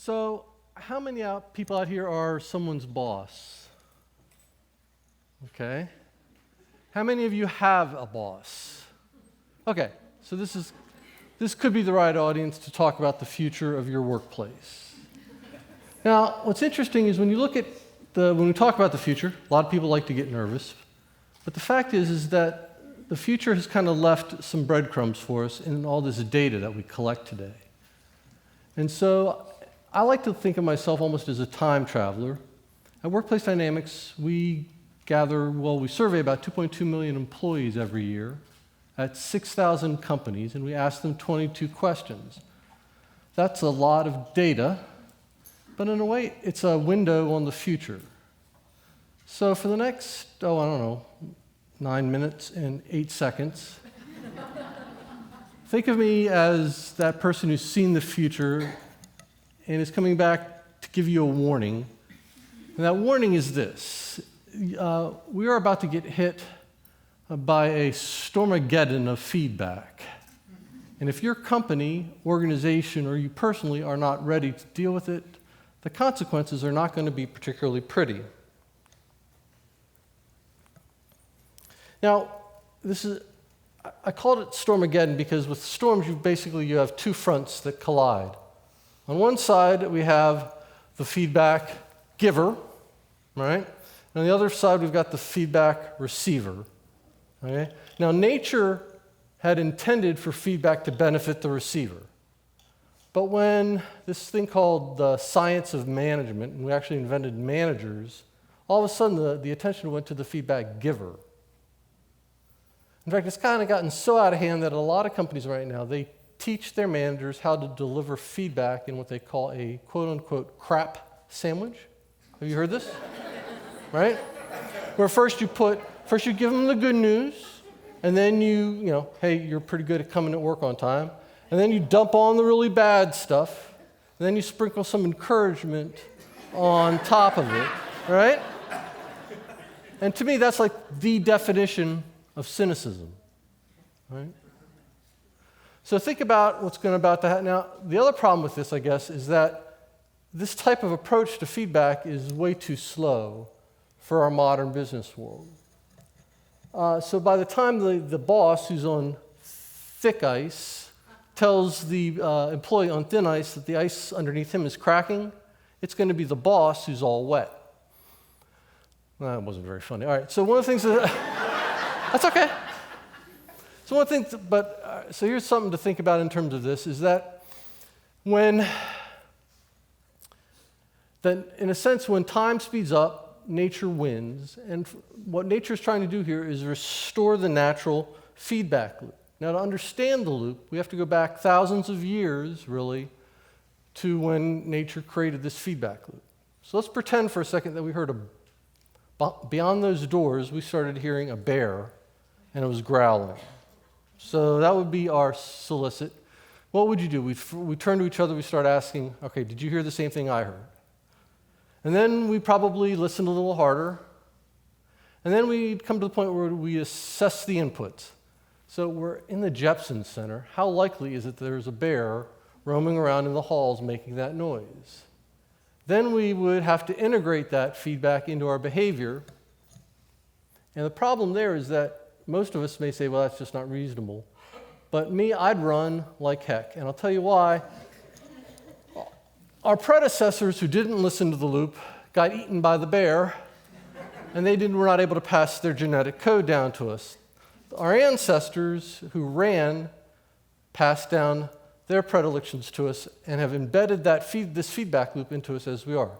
So, how many people out here are someone's boss? Okay. How many of you have a boss? Okay, so this could be the right audience to talk about the future of your workplace. Now, what's interesting is when we talk about the future, a lot of people like to get nervous, but the fact is that the future has kind of left some breadcrumbs for us in all this data that we collect today. And so I like to think of myself almost as a time traveler. At Workplace Dynamics, we survey about 2.2 million employees every year at 6,000 companies, and we ask them 22 questions. That's a lot of data, but in a way, it's a window on the future. So for the next, 9 minutes and 8 seconds, think of me as that person who's seen the future and is coming back to give you a warning. And that warning is this. We are about to get hit by a stormageddon of feedback. And if your company, organization, or you personally are not ready to deal with it, the consequences are not going to be particularly pretty. Now, I called it Stormageddon because with storms, you have two fronts that collide. On one side, we have the feedback giver, right? And on the other side, we've got the feedback receiver. Okay? Now, nature had intended for feedback to benefit the receiver. But when this thing called the science of management, and we actually invented managers, all of a sudden the attention went to the feedback giver. In fact, it's kind of gotten so out of hand that a lot of companies right now, they teach their managers how to deliver feedback in what they call a quote-unquote crap sandwich. Have you heard this? Right? Where first you give them the good news, and then hey, you're pretty good at coming to work on time, and then you dump on the really bad stuff, and then you sprinkle some encouragement on top of it, right? And to me, that's like the definition of cynicism, right? So think about what's going about to happen. Now, the other problem with this, I guess, is that this type of approach to feedback is way too slow for our modern business world. So by the time the boss, who's on thick ice, tells the employee on thin ice that the ice underneath him is cracking, it's going to be the boss who's all wet. Well, that wasn't very funny. All right, so one of the things that's okay. So one thing, so here's something to think about in terms of this, is that in a sense, when time speeds up, nature wins, and what nature is trying to do here is restore the natural feedback loop. Now, to understand the loop, we have to go back thousands of years, really, to when nature created this feedback loop. So let's pretend for a second that we heard beyond those doors, we started hearing a bear, and it was growling. So that would be our solicit. What would you do? We turn to each other, we start asking, okay, did you hear the same thing I heard? And then we probably listen a little harder. And then we'd come to the point where we assess the inputs. So we're in the Jepson Center. How likely is it that there's a bear roaming around in the halls making that noise? Then we would have to integrate that feedback into our behavior. And the problem there is that most of us may say, well, that's just not reasonable. But me, I'd run like heck. And I'll tell you why. Our predecessors who didn't listen to the loop got eaten by the bear, and were not able to pass their genetic code down to us. Our ancestors who ran passed down their predilections to us and have embedded this feedback loop into us as we are.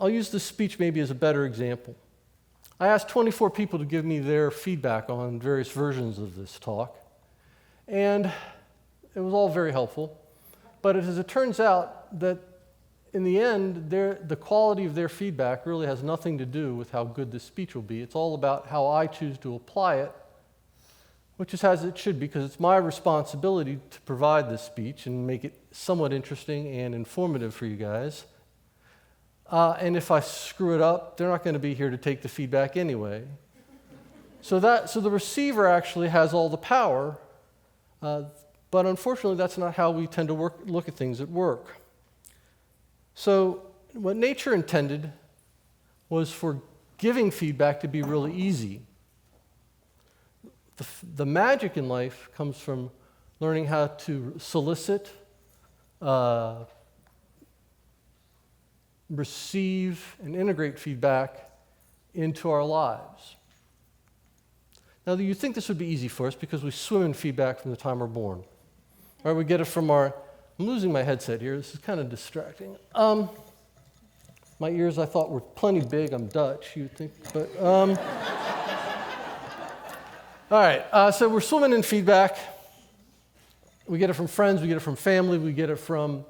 I'll use this speech maybe as a better example. I asked 24 people to give me their feedback on various versions of this talk, and it was all very helpful. But as it turns out that in the end, the quality of their feedback really has nothing to do with how good this speech will be. It's all about how I choose to apply it, which is as it should be, because it's my responsibility to provide this speech and make it somewhat interesting and informative for you guys. And if I screw it up, they're not going to be here to take the feedback anyway. So the receiver actually has all the power, But unfortunately, that's not how we tend to look at things at work. So what nature intended was for giving feedback to be really easy. The magic in life comes from learning how to solicit, receive, and integrate feedback into our lives. Now, you think this would be easy for us because we swim in feedback from the time we're born. Right, we get it from I'm losing my headset here. This is kind of distracting. My ears, I thought, were plenty big. I'm Dutch, you'd think. But, all right, so we're swimming in feedback. We get it from friends. We get it from family. We get it from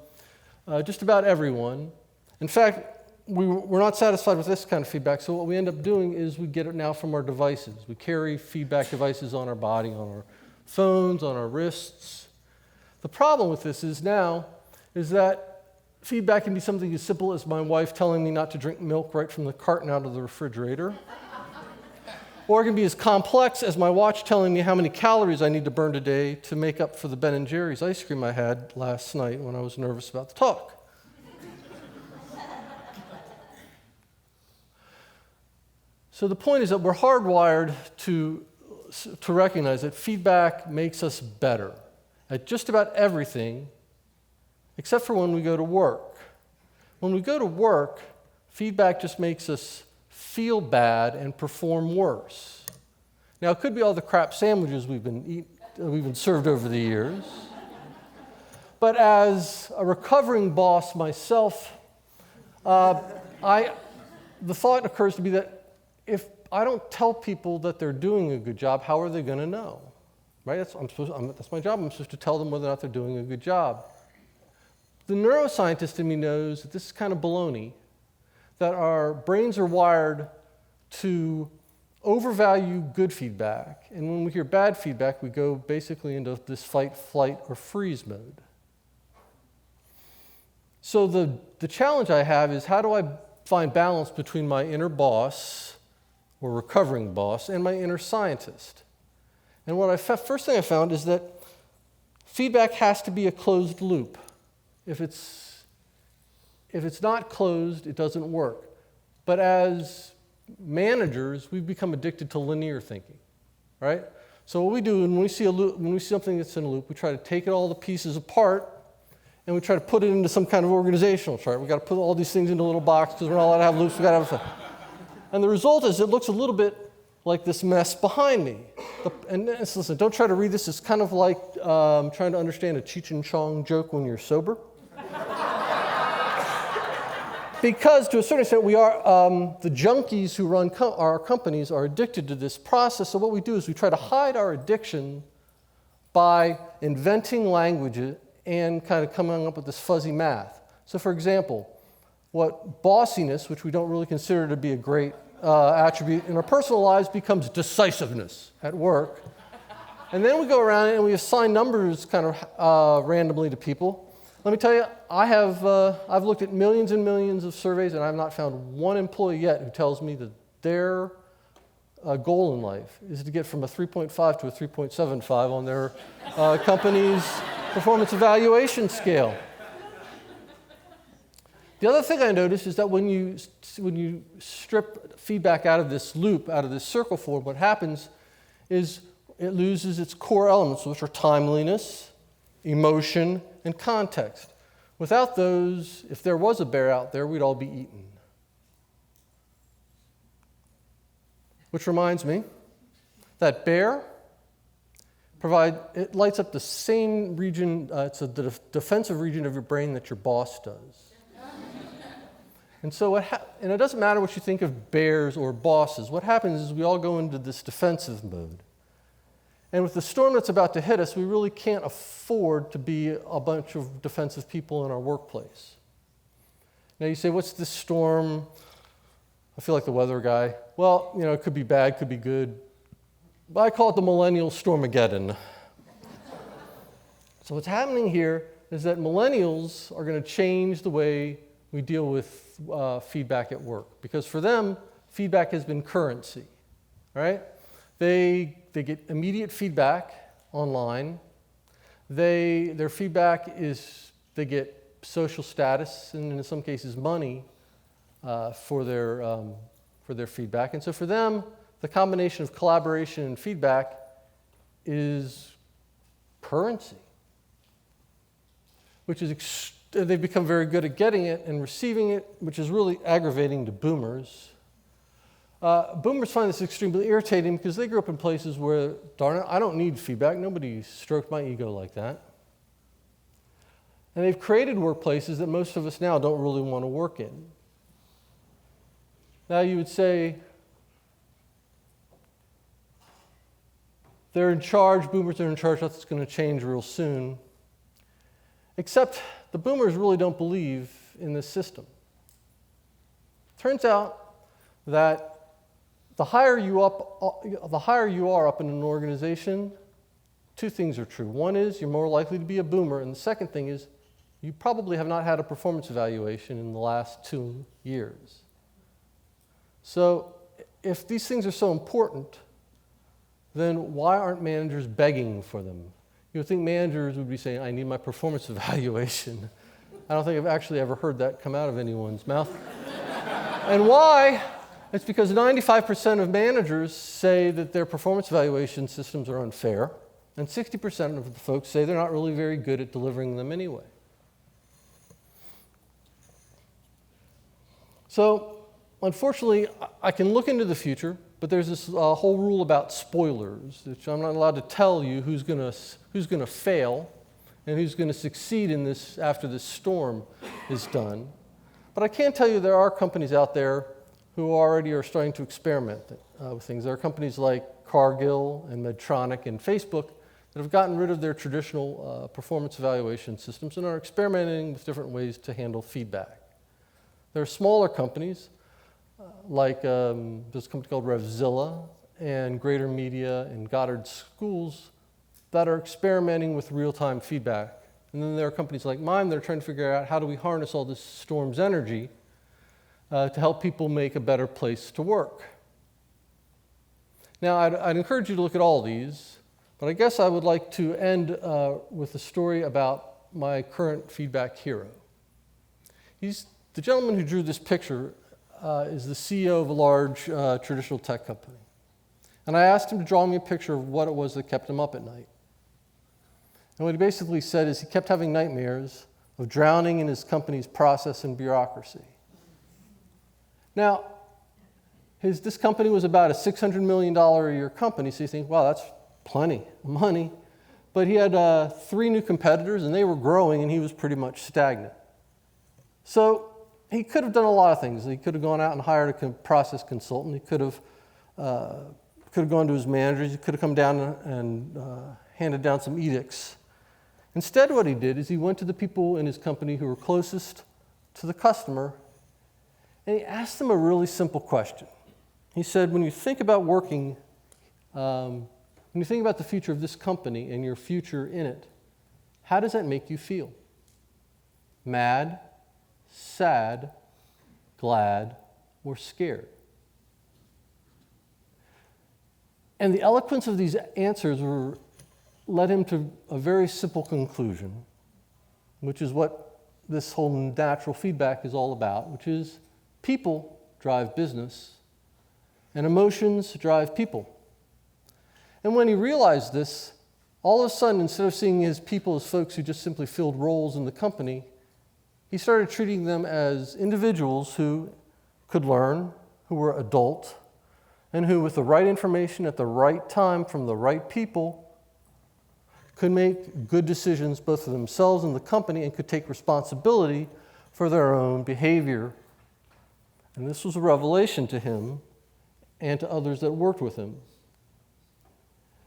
just about everyone. In fact, we're not satisfied with this kind of feedback, so what we end up doing is we get it now from our devices. We carry feedback devices on our body, on our phones, on our wrists. The problem with this is that feedback can be something as simple as my wife telling me not to drink milk right from the carton out of the refrigerator. Or it can be as complex as my watch telling me how many calories I need to burn today to make up for the Ben & Jerry's ice cream I had last night when I was nervous about the talk. So the point is that we're hardwired to recognize that feedback makes us better at just about everything, except for when we go to work. When we go to work, feedback just makes us feel bad and perform worse. Now, it could be all the crap sandwiches we've been served over the years. But as a recovering boss myself, the thought occurs to me that if I don't tell people that they're doing a good job, how are they going to know? Right? That's my job. I'm supposed to tell them whether or not they're doing a good job. The neuroscientist in me knows that this is kind of baloney, that our brains are wired to overvalue good feedback, and when we hear bad feedback, we go basically into this fight, flight, or freeze mode. So the challenge I have is how do I find balance between my inner boss, or recovering boss, and my inner scientist? And first thing I found is that feedback has to be a closed loop. If it's not closed, it doesn't work. But as managers, we've become addicted to linear thinking, right? So what we do when we see something that's in a loop, we try to take all the pieces apart and we try to put it into some kind of organizational chart. We've got to put all these things into a little box because we're not allowed to have loops. We've got to have And the result is it looks a little bit like this mess behind me. Listen, don't try to read this. It's kind of like trying to understand a Cheech and Chong joke when you're sober. Because to a certain extent, we are the junkies who run our companies are addicted to this process. So what we do is we try to hide our addiction by inventing language and kind of coming up with this fuzzy math. So for example, what bossiness, which we don't really consider to be a great attribute in our personal lives, becomes decisiveness at work. And then we go around and we assign numbers kind of randomly to people. Let me tell you, I've looked at millions and millions of surveys, and I've not found one employee yet who tells me that their goal in life is to get from a 3.5 to a 3.75 on their company's performance evaluation scale. The other thing I noticed is that when you strip feedback out of this loop, out of this circle form, what happens is it loses its core elements, which are timeliness, emotion, and context. Without those, if there was a bear out there, we'd all be eaten. Which reminds me, that bear it lights up the same region, it's the defensive region of your brain that your boss does. And so, and it doesn't matter what you think of bears or bosses. What happens is we all go into this defensive mode. And with the storm that's about to hit us, we really can't afford to be a bunch of defensive people in our workplace. Now you say, what's this storm? I feel like the weather guy. Well, it could be bad, could be good. But I call it the millennial stormageddon. So what's happening here is that millennials are going to change the way we deal with feedback at work. Because for them, feedback has been currency, right? They get immediate feedback online. Their feedback is they get social status and in some cases money for their feedback. And so for them, the combination of collaboration and feedback is currency, which is they've become very good at getting it and receiving it, which is really aggravating to boomers. Boomers find this extremely irritating because they grew up in places where, darn it, I don't need feedback. Nobody stroked my ego like that. And they've created workplaces that most of us now don't really want to work in. Now you would say, they're in charge, boomers are in charge, that's going to change real soon. Except the boomers really don't believe in this system. Turns out that the higher you are up in an organization, two things are true. One is you're more likely to be a boomer, and the second thing is you probably have not had a performance evaluation in the last 2 years. So if these things are so important, then why aren't managers begging for them? You would think managers would be saying, I need my performance evaluation. I don't think I've actually ever heard that come out of anyone's mouth. And why? It's because 95% of managers say that their performance evaluation systems are unfair, and 60% of the folks say they're not really very good at delivering them anyway. So, unfortunately, I can look into the future, but there's this whole rule about spoilers, which I'm not allowed to tell you who's going to fail and who's going to succeed in this after this storm is done. But I can tell you there are companies out there who already are starting to experiment with things. There are companies like Cargill and Medtronic and Facebook that have gotten rid of their traditional performance evaluation systems and are experimenting with different ways to handle feedback. There are smaller companies like there's a company called Revzilla and Greater Media and Goddard Schools that are experimenting with real-time feedback. And then there are companies like mine that are trying to figure out how do we harness all this storm's energy to help people make a better place to work. Now, I'd encourage you to look at all these, but I guess I would like to end with a story about my current feedback hero. The gentleman who drew this picture is the CEO of a large traditional tech company. And I asked him to draw me a picture of what it was that kept him up at night. And what he basically said is he kept having nightmares of drowning in his company's process and bureaucracy. Now, this company was about a $600 million a year company, so you think, wow, that's plenty of money. But he had 3 new competitors, and they were growing, and he was pretty much stagnant. So he could have done a lot of things. He could have gone out and hired a process consultant. He could have gone to his managers. He could have come down and handed down some edicts. Instead, what he did is he went to the people in his company who were closest to the customer, and he asked them a really simple question. He said, when you think about working, when you think about the future of this company and your future in it, how does that make you feel? Mad, sad, glad, or scared? And the eloquence of these answers led him to a very simple conclusion, which is what this whole natural feedback is all about, which is people drive business and emotions drive people. And when he realized this, all of a sudden, instead of seeing his people as folks who just simply filled roles in the company, he started treating them as individuals who could learn, who were adult, and who, with the right information at the right time from the right people, could make good decisions both for themselves and the company and could take responsibility for their own behavior. And this was a revelation to him and to others that worked with him.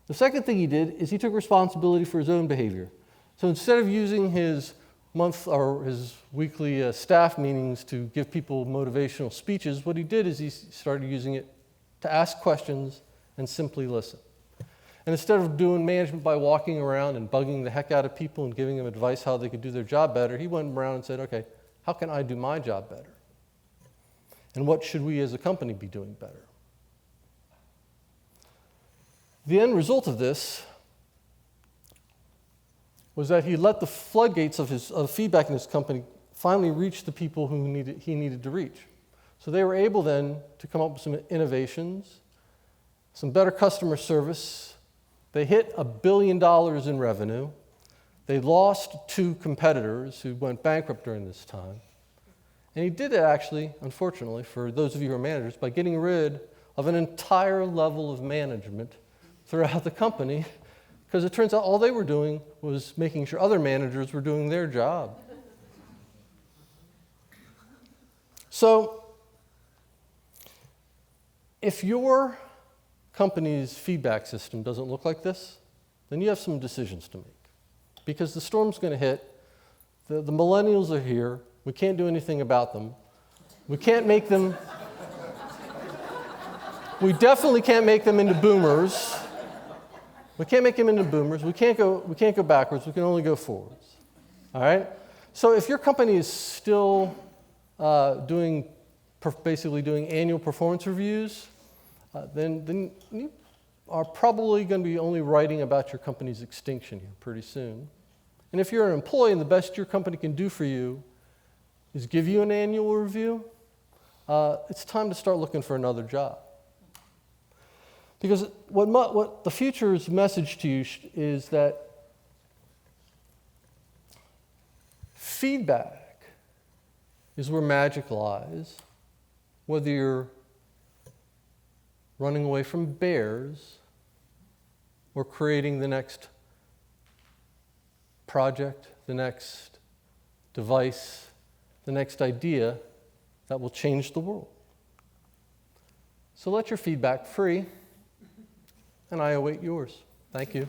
The second thing he did is he took responsibility for his own behavior. So instead of using his his weekly staff meetings to give people motivational speeches, what he did is he started using it to ask questions and simply listen. And instead of doing management by walking around and bugging the heck out of people and giving them advice how they could do their job better, he went around and said, okay, how can I do my job better? And what should we as a company be doing better? The end result of this was that he let the floodgates of feedback in his company finally reach the people who he needed to reach. So they were able then to come up with some innovations, some better customer service. They hit $1 billion in revenue. They lost 2 competitors who went bankrupt during this time. And he did it actually, unfortunately, for those of you who are managers, by getting rid of an entire level of management throughout the company, because it turns out all they were doing was making sure other managers were doing their job. So, if your company's feedback system doesn't look like this, then you have some decisions to make. Because the storm's going to hit, the millennials are here, we can't do anything about them. We can't make them, we definitely can't make them into boomers. We can't make them into boomers. We can't go backwards. We can only go forwards. All right? So if your company is still basically doing annual performance reviews, then you are probably going to be only writing about your company's extinction here pretty soon. And if you're an employee and the best your company can do for you is give you an annual review, it's time to start looking for another job. Because what the future's message to you is that feedback is where magic lies, whether you're running away from bears or creating the next project, the next device, the next idea that will change the world. So let your feedback free, and I await yours. Thank you.